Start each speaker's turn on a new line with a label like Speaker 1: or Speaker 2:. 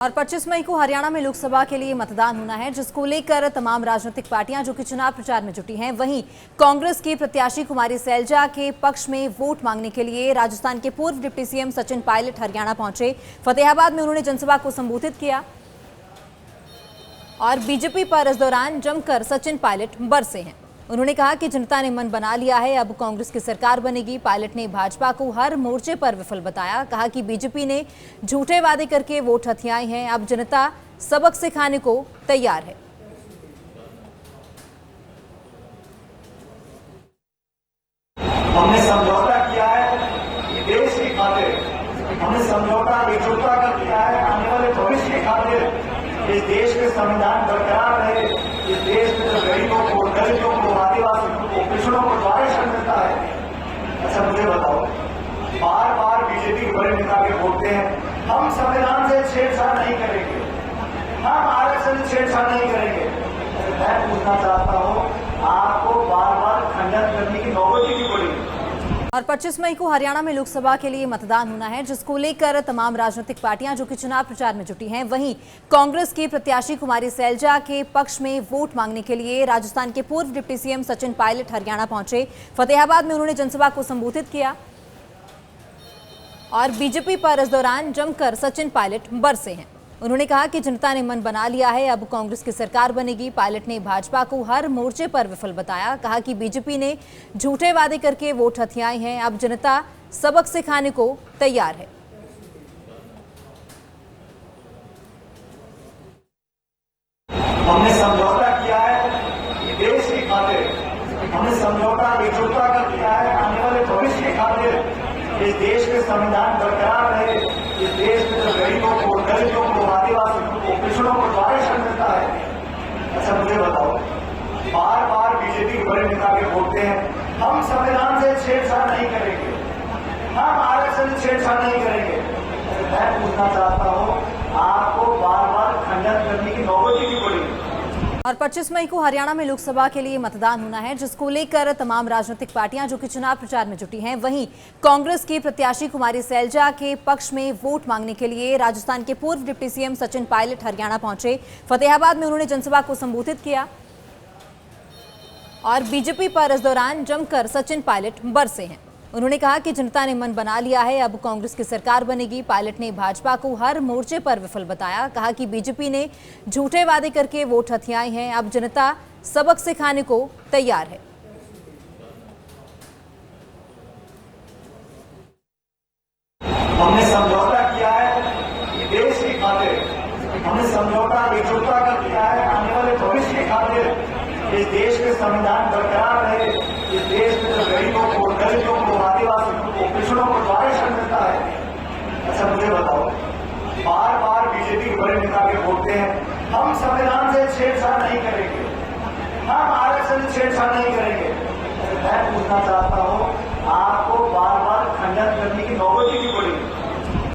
Speaker 1: और 25 मई को हरियाणा में लोकसभा के लिए मतदान होना है, जिसको लेकर तमाम राजनीतिक पार्टियां जो कि चुनाव प्रचार में जुटी हैं। वहीं कांग्रेस की प्रत्याशी कुमारी सैलजा के पक्ष में वोट मांगने के लिए राजस्थान के पूर्व डिप्टी सीएम सचिन पायलट हरियाणा पहुंचे। फतेहाबाद में उन्होंने जनसभा को संबोधित किया और बीजेपी पर इस दौरान जमकर सचिन पायलट बरसे हैं। उन्होंने कहा कि जनता ने मन बना लिया है, अब कांग्रेस की सरकार बनेगी। पायलट ने भाजपा को हर मोर्चे पर विफल बताया। कहा कि बीजेपी ने झूठे वादे करके वोट हथियाए हैं, अब जनता सबक सिखाने को तैयार है।
Speaker 2: हमने समझौता किया है देश की खातिर, हमने समझौता एकजुटता कर दिया है आने वाले भविष्य की खातिर। इस देश के संविधान बरकरार रहे, इस देश में जो गरीबों को, दलितों को, आदिवासियों को, पिछड़ों को आरक्षण मिलता है। अच्छा मुझे बताओ, बार बार बीजेपी के बड़े नेता के बोलते हैं हम संविधान से छेड़छाड़ नहीं करेंगे, हम आरक्षण से छेड़छाड़ नहीं करेंगे। मैं पूछना चाहता हूँ, आपको बार बार खंडन करने की नौबत ही क्यों पड़ी?
Speaker 1: और 25 मई को हरियाणा में लोकसभा के लिए मतदान होना है, जिसको लेकर तमाम राजनीतिक पार्टियां जो कि चुनाव प्रचार में जुटी हैं। वहीं कांग्रेस की प्रत्याशी कुमारी सैलजा के पक्ष में वोट मांगने के लिए राजस्थान के पूर्व डिप्टी सीएम सचिन पायलट हरियाणा पहुंचे। फतेहाबाद में उन्होंने जनसभा को संबोधित किया और बीजेपी पर इस दौरान जमकर सचिन पायलट बरसे हैं। उन्होंने कहा कि जनता ने मन बना लिया है, अब कांग्रेस की सरकार बनेगी। पायलट ने भाजपा को हर मोर्चे पर विफल बताया। कहा कि बीजेपी ने झूठे वादे करके वोट हथियाए हैं, अब जनता सबक सिखाने को तैयार है।
Speaker 2: हमने समझौता किया है देश की खातिर, हमने समझौता एकजुटता कर दिया है आने वाले भविष्य की खातिर। इस देश के संविधान बरकरार रहे, इस देश में जो गरीबों को, दलितों को, आदिवासियों को, पिछड़ों को आरक्षण मिलता है। अच्छा मुझे बताओ, बार बार बीजेपी के बड़े नेता के बोलते हैं हम संविधान से छेड़छाड़ नहीं करेंगे, हम आरक्षण से छेड़छाड़ नहीं करेंगे। मैं पूछना चाहता हूँ, आपको बार बार खंडन करने की नौबत ही क्यों पड़ी?
Speaker 1: और 25 मई को हरियाणा में लोकसभा के लिए मतदान होना है, जिसको लेकर तमाम राजनीतिक पार्टियां जो कि चुनाव प्रचार में जुटी हैं। वहीं कांग्रेस की प्रत्याशी कुमारी सैलजा के पक्ष में वोट मांगने के लिए राजस्थान के पूर्व डिप्टी सीएम सचिन पायलट हरियाणा पहुंचे। फतेहाबाद में उन्होंने जनसभा को संबोधित किया और बीजेपी पर इस दौरान जमकर सचिन पायलट बरसे हैं। उन्होंने कहा कि जनता ने मन बना लिया है, अब कांग्रेस की सरकार बनेगी। पायलट ने भाजपा को हर मोर्चे पर विफल बताया। कहा कि बीजेपी ने झूठे वादे करके वोट हथियाए हैं, अब जनता सबक सिखाने को तैयार है।
Speaker 2: हमने समझौता किया है देश की खातिर, हमने समझौता एकजुटता कर दिया है आने वाले भविष्य की खातिर। इस देश के संविधान बरकरार रहे, इस देश में जो गरीबों को, दलितों को, आदिवासियों को, पिछड़ों को आरक्षण मिलता है। अच्छा मुझे बताओ, बार बार बीजेपी के बड़े नेता के बोलते हैं हम संविधान से छेड़छाड़ नहीं करेंगे, हम आरक्षण से छेड़छाड़ नहीं करेंगे। मैं पूछना चाहता हूँ, आपको बार बार खंडन करने की नौबत ही क्यों पड़ी?